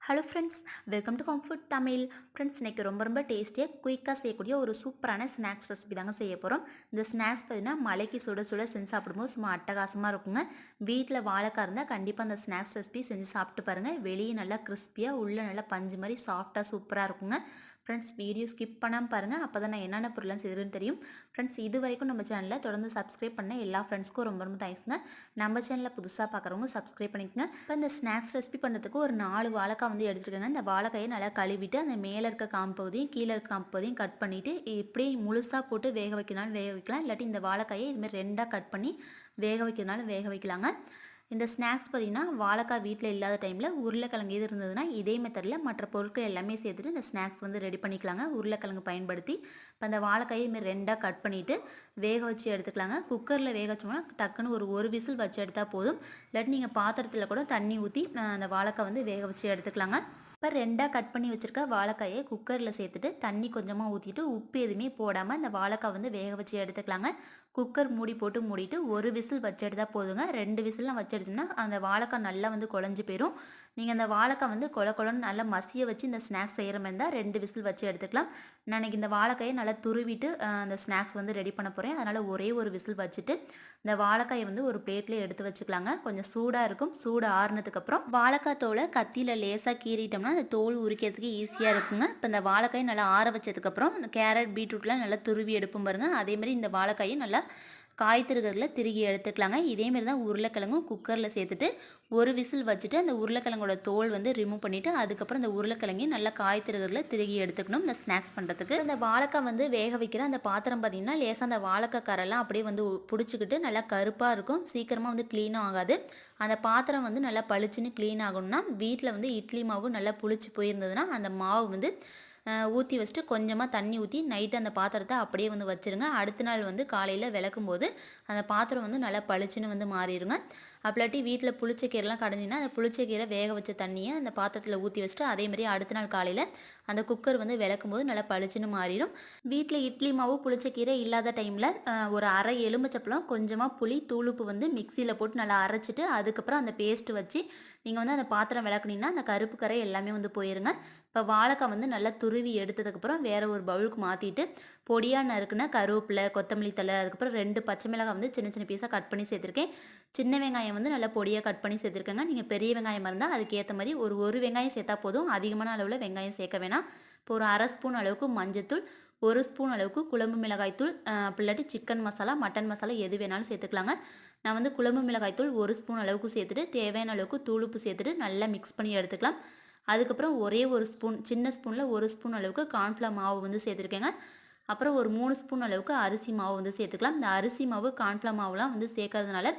Hello friends, welcome to comfort Tamil. Friends, இன்றைக்கி ரொம்ப டேஸ்டியாக குயிக்காக செய்யக்கூடிய ஒரு சூப்பரான ஸ்நாக்ஸ் ரெசிபி தாங்க செய்ய போகிறோம். இந்த ஸ்நாக்ஸ் பார்த்தீங்கன்னா மலைக்கு சுட சுட செஞ்சு சாப்பிடும்போது சும்மா அட்டகாசமாக இருக்குங்க. வீட்டில் வாழைக்காய் இருந்தால் கண்டிப்பாக அந்த ஸ்நாக்ஸ் ரெசிபி செஞ்சு சாப்பிட்டு பாருங்கள். வெளியே நல்லா கிறிஸ்பியாக உள்ளே நல்லா பஞ்சு மாதிரி சாஃப்டாக சூப்பராக இருக்குங்க. ஃப்ரெண்ட்ஸ், வீடியோ ஸ்கிப் பண்ணாமல் பாருங்கள். அப்போ தான் நான் என்னென்ன பொருள்லாம் செய்கிறேன்னு தெரியும். ஃப்ரெண்ட்ஸ், இது வரைக்கும் நம்ம சேனலில் தொடர்ந்து சப்ஸ்கிரைப் பண்ண எல்லா ஃப்ரெண்ட்ஸ்க்கும் ரொம்ப தேங்க்ஸுங்க. நம்ம சேனலில் புதுசாக பார்க்குறவங்க சப்ஸ்கிரைப் பண்ணிக்கோங்க. இப்போ இந்த ஸ்நாக்ஸ் ரெசிபி பண்ணுறதுக்கு ஒரு 4 வாழைக்காய் வந்து எடுத்துருக்கேங்க. இந்த வாழைக்காயை நல்லா கழுவிட்டு அந்த மேலே இருக்க காம்பு பகுதியும் கீழே இருக்க காம்பு பகுதியும் கட் பண்ணிவிட்டு இப்படி முழுசாக போட்டு வேக வைக்கனாலும் வேக வைக்கலாம். இல்லாட்டி இந்த வாழைக்காயை இதுமாதிரி 2ஆக கட் பண்ணி வேக வைக்கிறதுனாலும் வேக வைக்கலாங்க. இந்த ஸ்நாக்ஸ் பார்த்திங்கன்னா வாழைக்காய் வீட்டில் இல்லாத டைமில் உருளைக்கிழங்கு எது இருந்ததுன்னா இதே மெத்தடில் மற்ற பொருட்கள் எல்லாமே சேர்த்துட்டு இந்த ஸ்நாக்ஸ் வந்து ரெடி பண்ணிக்கலாங்க. உருளைக்கிழங்கு பயன்படுத்தி இப்போ அந்த வாழைக்காயை இதுமாரி 2ஆக கட் பண்ணிவிட்டு வேக வச்சு எடுத்துக்கலாங்க. குக்கரில் வேக வச்சோம்னா டக்குன்னு ஒரு விசில் வச்சு எடுத்தால் போதும். இல்லாட்டி நீங்கள் பாத்திரத்தில் கூட தண்ணி ஊற்றி அந்த வாழைக்காய் வந்து வேக வச்சு எடுத்துக்கலாங்க. இப்போ 2ஆக கட் பண்ணி வச்சுருக்க வாழைக்காயை குக்கரில் சேர்த்துட்டு தண்ணி கொஞ்சமாக ஊற்றிட்டு உப்பு எதுவுமே போடாமல் அந்த வாழைக்காய் வந்து வேக வச்சு எடுத்துக்கலாங்க. குக்கர் மூடி போட்டு மூடிட்டு ஒரு விசில் வச்சு எடுத்தால் போதுங்க. 2 விசில்லாம் வச்சு எடுத்தோம்னா அந்த வாழைக்காய் நல்லா வந்து குழஞ்சி போயிடும். நீங்கள் அந்த வாழைக்காய் வந்து கொலன்னு நல்லா மசிய வச்சு இந்த ஸ்நாக்ஸ் செய்கிற மாதிரி இருந்தால் 2 விசில் வச்சு எடுத்துக்கலாம். நான் இன்றைக்கி இந்த வாழைக்காயை நல்லா துருவிட்டு அந்த ஸ்நாக்ஸ் வந்து ரெடி பண்ண போகிறேன். அதனால் ஒரே ஒரு விசில் வச்சுட்டு இந்த வாழைக்காயை வந்து ஒரு பிளேட்லேயே எடுத்து வச்சுக்கலாங்க. கொஞ்சம் சூடாக இருக்கும். சூடு ஆறுனதுக்கப்புறம் வாழைக்காய் தோலை கத்தியில் லேசாக கீறிட்டோம்னா அந்த தோல் உரிக்கிறதுக்கு ஈஸியாக இருக்குங்க. இப்போ இந்த வாழைக்காயை நல்லா ஆற வச்சதுக்கப்புறம் கேரட் பீட்ரூட்லாம் நல்லா துருவி எடுப்போம் பாருங்கள். அதேமாதிரி இந்த வாழைக்காயை நல்லா காய் திருகிறதுல திருகி எடுத்துக்கலாங்க. இதேமாரி தான் உருளைக்கிழங்கும் குக்கரில் சேர்த்துட்டு ஒரு விசில் வச்சுட்டு அந்த உருளைக்கிழங்கோட தோல் வந்து ரிமூவ் பண்ணிவிட்டு அதுக்கப்புறம் இந்த உருளைக்கிழங்கையும் நல்லா காய் திருகிறதுல திருகி எடுத்துக்கணும் இந்த ஸ்நாக்ஸ் பண்ணுறதுக்கு. இந்த வாழைக்காய் வந்து வேக வைக்கிற அந்த பாத்திரம் பார்த்திங்கன்னா லேசாக அந்த வாழைக்காய் கரெல்லாம் அப்படியே வந்து பிடிச்சிக்கிட்டு நல்லா கருப்பாக இருக்கும். சீக்கிரமாக வந்து க்ளீனும் ஆகாது. அந்த பாத்திரம் வந்து நல்லா பளிச்சுன்னு க்ளீன் ஆகணும்னா வீட்டில் வந்து இட்லி மாவு நல்லா புளிச்சு போயிருந்ததுன்னா அந்த மாவு வந்து ஊற்றி வச்சுட்டு கொஞ்சமாக தண்ணி ஊற்றி நைட்டு அந்த பாத்திரத்தை அப்படியே வந்து வச்சுருங்க. அடுத்த நாள் வந்து காலையில் விளக்கும் போது அந்த பாத்திரம் வந்து நல்லா பளிச்சுன்னு வந்து மாறிடுங்க. அப்படிலாட்டி வீட்டில் புளிச்சக்கீரைலாம் கடைஞ்சிங்கன்னா அந்த புளிச்சக்கீரை வேக வச்ச தண்ணியை அந்த பாத்திரத்தில் ஊற்றி வச்சுட்டு அதேமாதிரி அடுத்த நாள் காலையில் அந்த குக்கர் வந்து விளக்கும் போது நல்லா பளிச்சுன்னு மாறிடும். வீட்டில் இட்லி மாவு புளிச்சக்கீரை இல்லாத டைமில் ஒரு அரை எலுமிச்சப்பழம் கொஞ்சமாக புளி தூளுப்பு வந்து மிக்சியில் போட்டு நல்லா அரைச்சிட்டு அதுக்கப்புறம் அந்த பேஸ்ட்டு வச்சு நீங்கள் வந்து அந்த பாத்திரம் விளக்குனீங்கன்னா அந்த கருப்பு கரை எல்லாமே வந்து போயிருங்க. இப்போ வாழைக்காய் வந்து நல்லா துருவி எடுத்ததுக்கப்புறம் வேறு ஒரு பவுலுக்கு மாற்றிட்டு பொடியாக நறுக்குன கருவேப்பிலை கொத்தமல்லி தழை அதுக்கப்புறம் 2 பச்சை மிளகாய் வந்து சின்ன பீஸாக கட் பண்ணி சேர்த்துருக்கேன். சின்ன வெங்காயம் வந்து நல்லா பொடியாக கட் பண்ணி சேர்த்துருக்கேங்க. நீங்கள் பெரிய வெங்காயமாக இருந்தால் அதுக்கேற்ற மாதிரி ஒரு வெங்காயம் சேர்த்தா போதும். அதிகமான அளவில் வெங்காயம் சேர்க்க வேணாம். இப்போ ஒரு அரை ஸ்பூன் அளவுக்கு மஞ்சத்தூள், 1 ஸ்பூன் அளவுக்கு குழம்பு மிளகாய்த்தூள், அப்படி இல்லாட்டி சிக்கன் மசாலா மட்டன் மசாலா எது வேணாலும் சேர்த்துக்கலாங்க. நான் வந்து குழம்பு மிளகாய்த்தூள் 1 ஸ்பூன் அளவுக்கு சேர்த்துட்டு தேவையான அளவுக்கு தூளுப்பு சேர்த்துட்டு நல்லா மிக்ஸ் பண்ணி எடுத்துக்கலாம். அதுக்கப்புறம் ஒரே ஒரு ஸ்பூன் சின்ன ஸ்பூனில் 1 ஸ்பூன் அளவுக்கு கார்ன்ஃப்ளவர் மாவு வந்து சேர்த்துருக்கேங்க. அப்புறம் ஒரு 3 ஸ்பூன் அளவுக்கு அரிசி மாவு வந்து சேர்த்துக்கலாம். இந்த அரிசி மாவு கார்ன்ஃப்ளவர் மாவுலாம் வந்து சேர்க்கறதுனால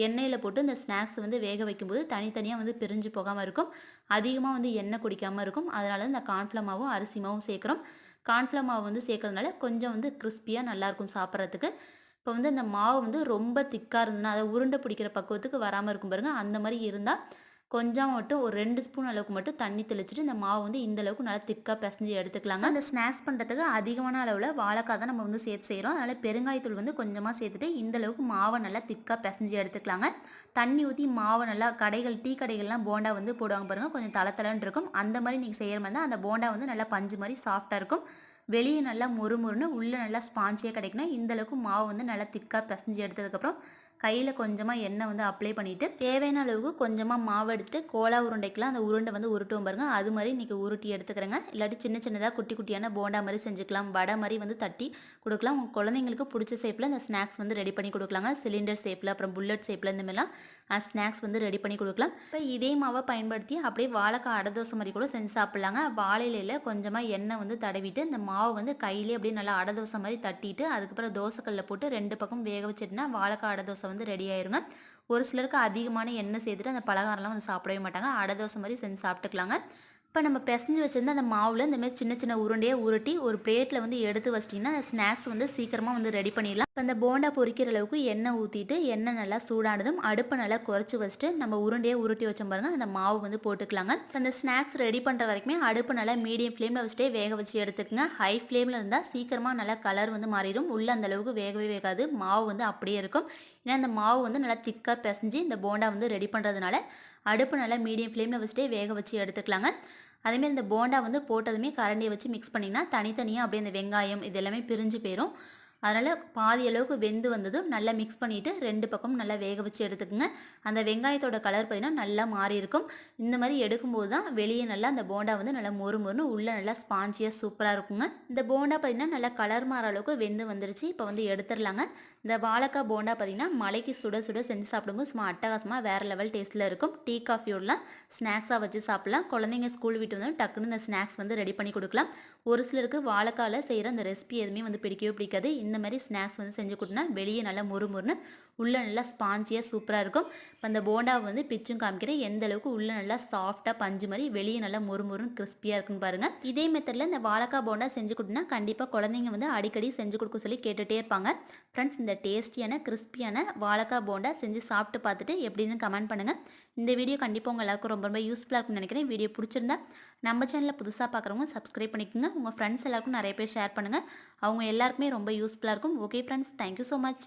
எண்ணெயில் போட்டு இந்த ஸ்நாக்ஸ் வந்து வேக வைக்கும்போது தனித்தனியாக வந்து பிரிஞ்சு போகாமல் இருக்கும். அதிகமாக வந்து எண்ணெய் குடிக்காமல் இருக்கும். அதனால இந்த கார்ன்ஃப்ளவர் மாவும் அரிசி மாவும் சேர்க்குறோம். கார்ன்ஃப்ளவர் மாவு வந்து சேர்க்கறதுனால கொஞ்சம் வந்து கிறிஸ்பியாக நல்லாயிருக்கும் சாப்பிட்றதுக்கு. இப்போ வந்து இந்த மாவு வந்து ரொம்ப திக்காக இருந்ததுன்னா அதை உருண்டை பிடிக்கிற பக்குவத்துக்கு வராமல் இருக்கும் பாருங்கள். அந்த மாதிரி இருந்தால் கொஞ்சம் மட்டும் ஒரு 2 ஸ்பூன் அளவுக்கு மட்டும் தண்ணி தெளிச்சிட்டு இந்த மாவு வந்து இந்த அளவுக்கு நல்லா திக்காக பிசைஞ்சு எடுத்துக்கலாங்க. அந்த ஸ்நாக்ஸ் பண்ணுறதுக்கு அதிகமான அளவில் வாழைக்காய் தான் நம்ம வந்து சேர்த்து செய்கிறோம். அதனால் பெருங்காயத்தூள் வந்து கொஞ்சமாக சேர்த்துட்டு இந்த அளவுக்கு மாவை நல்லா திக்காக பிசைஞ்சு எடுத்துக்கலாங்க. தண்ணி ஊற்றி மாவை நல்லா டீ கடைகள்லாம் போண்டா வந்து போடுவாங்க பாருங்கள். கொஞ்சம் தளன்னு இருக்கும். அந்த மாதிரி நீங்கள் செய்கிற மாதிரி தான் அந்த போண்டா வந்து நல்லா பஞ்சு மாதிரி சாஃப்டாக இருக்கும். வெளியே நல்லா மொறுன்னு உள்ளே நல்லா ஸ்பான்ச்சியாக கிடைக்கணும். இந்தளவுக்கு மாவு வந்து நல்லா திக்காக பிசைஞ்சு எடுத்ததுக்கப்புறம் கையில் கொஞ்சமாக எண்ணெய் வந்து அப்ளை பண்ணிவிட்டு தேவையான அளவுக்கு கொஞ்சமாக மாவு எடுத்துட்டு கோலா உருண்டைக்கெலாம் அந்த உருண்டை வந்து உருட்டுவோம் பாருங்கள். அது மாதிரி இன்றைக்கி உருட்டி எடுத்துக்கிறேங்க. இல்லாட்டி சின்னதாக குட்டியான போண்டா மாதிரி செஞ்சுக்கலாம். வடை மாதிரி வந்து தட்டி கொடுக்கலாம். உங்கள் குழந்தைங்களுக்கு பிடிச்ச ஷேப்பில் இந்த ஸ்நாக்ஸ் வந்து ரெடி பண்ணி கொடுக்கலாங்க. சிலிண்டர் ஷேப்பில் அப்புறம் புல்லட் ஷேப்பில் இந்த மாதிரிலாம் ஸ்நாக்ஸ் வந்து ரெடி பண்ணி கொடுக்கலாம். இப்போ இதே மாவை பயன்படுத்தி அப்படியே வாழைக்காய் அடை தோசை மாதிரி கூட செஞ்சு சாப்பிட்லாங்க. வாழையில கொஞ்சமாக எண்ணெய் வந்து தடவிட்டு இந்த மாவு வந்து கையிலே அப்படியே நல்லா அடை தோசை மாதிரி தட்டிட்டு அதுக்கப்புறம் தோசைக்கல்லில் போட்டு 2 பக்கம் வேக வச்சுட்டுனா வாழைக்காய் அடை தோசை வந்து ரெடி ஆயிருங்க. ஒரு சிலருக்கு அதிகமான எண்ணெய் சேர்த்துட்டு அந்த பலகாரம்லாம் வந்து சாப்பிடவே மாட்டாங்க. அடை தோசை மாதிரி செஞ்சு சாப்பிட்டுக்கலாங்க. இப்போ நம்ம பிசைஞ்சு வச்சுருந்த அந்த மாவில் இந்த மாதிரி சின்ன உருண்டையாக உருட்டி ஒரு பிளேட்டில் வந்து எடுத்து வச்சிட்டிங்கன்னா அந்த ஸ்நாக்ஸ் வந்து சீக்கிரமாக வந்து ரெடி பண்ணிடலாம். இப்போ அந்த போண்டா பொரிக்கிற அளவுக்கு எண்ணெய் ஊற்றிட்டு எண்ணெய் நல்லா சூடானதும் அடுப்பை நல்லா குறைச்சி வச்சுட்டு நம்ம உருண்டையாக உருட்டி வச்சோம் பாருங்கள் அந்த மாவு வந்து போட்டுக்கலாங்க. அந்த ஸ்நாக்ஸ் ரெடி பண்ணுற வரைக்குமே அடுப்பு நல்லா மீடியம் ஃப்ளேமில் வச்சுட்டே வேக வச்சு எடுத்துக்கங்க. ஹை ஃப்ளேமில் இருந்தால் சீக்கிரமாக நல்லா கலர் வந்து மாறிடும். உள்ளே அந்த அளவுக்கு வேகவே வேகாது. மாவு வந்து அப்படியே இருக்கும். ஏன்னா அந்த மாவு வந்து நல்லா திக்காக பிசைஞ்சு இந்த போண்டா வந்து ரெடி பண்ணுறதுனால அடுப்பு நல்லா மீடியம் ஃப்ளேமில் வச்சுட்டே வேக வச்சு எடுத்துக்கலாங்க. அதேமாதிரி இந்த போண்டா வந்து போட்டதுமே கரண்டியை வச்சு மிக்ஸ் பண்ணிங்கன்னா தனித்தனியாக அப்படியே இந்த வெங்காயம் இது எல்லாமே பிரிஞ்சு போயிடும். அதனால் பாதி அளவுக்கு வெந்து வந்ததும் நல்லா மிக்ஸ் பண்ணிவிட்டு 2 பக்கமும் நல்லா வேக வச்சு எடுத்துக்கோங்க. அந்த வெங்காயத்தோட கலர் பார்த்திங்கன்னா நல்லா மாறி இருக்கும். இந்த மாதிரி எடுக்கும்போது தான் வெளியே நல்லா அந்த போண்டா வந்து நல்லா மொறு மொறுன்னு உள்ளே நல்லா ஸ்பான்ச்சியாக சூப்பராக இருக்குங்க. இந்த போண்டா பார்த்திங்கன்னா நல்லா கலர் மாற அளவுக்கு வெந்து வந்துருச்சு. இப்போ வந்து எடுத்துடலாங்க. இந்த வாழைக்காய் போண்டா பார்த்திங்கன்னா மலைக்கு சுட சுட செஞ்சு சாப்பிடும்போது சும்மா அட்டகாசமாக வேறு லெவல் டேஸ்ட்டில் இருக்கும். டீ காஃபியோடலாம் ஸ்நாக்ஸாக வச்சு சாப்பிட்லாம். குழந்தைங்க ஸ்கூல் விட்டு வந்து டக்குன்னு இந்த ஸ்நாக்ஸ் வந்து ரெடி பண்ணி கொடுக்கலாம். ஒரு சிலருக்கு வாழைக்காயில் செய்கிற அந்த ரெசிபி எதுவுமே வந்து பிடிக்கவே பிடிக்காது. இந்த மாதிரி ஸ்நாக்ஸ் வந்து செஞ்சு கொடுத்தா வெளியே நல்லா முறுமுறுன்னு உள்ளே நல்லா ஸ்பான்ச்சியாக சூப்பராக இருக்கும். இப்போ அந்த போண்டாவை வந்து பிச்சும் காமிக்கிறேன் எந்த அளவுக்கு உள்ளே நல்லா சாஃப்டாக பஞ்சு மாதிரி வெளியே நல்லா முறுமுறுன்னு கிறிஸ்பியாக இருக்குன்னு பாருங்கள். இதே மெத்தடில் இந்த வாழைக்காய் போண்டா செஞ்சு கொடுத்தா கண்டிப்பாக குழந்தைங்க வந்து அடிக்கடி செஞ்சு கொடுக்க சொல்லி கேட்டுகிட்டே இருப்பாங்க. ஃப்ரெண்ட்ஸ், இந்த டேஸ்டியான கிறிஸ்பியான வாழைக்காய் போண்டா செஞ்சு சாப்பிட்டு பார்த்துட்டு எப்படின்னு கமெண்ட் பண்ணுங்கள். இந்த வீடியோ கண்டிப்பாக உங்கள் எல்லாருக்கும் ரொம்ப ரொம்ப யூஸ்ஃபுல்லாக இருக்கும்னு நினைக்கிறேன். வீடியோ பிடிச்சிருந்தா நம்ம சேனலில் புதுசாக பார்க்குறவங்க சப்ஸ்கிரைப் பண்ணிக்கோங்க. உங்கள் ஃப்ரெண்ட்ஸ் எல்லாருக்கும் நிறைய பேர் ஷேர் பண்ணுங்கள். அவங்க எல்லாருக்குமே ரொம்ப யூஸ்ஃபுல்லாக இருக்கும். Okay friends, thank you so much.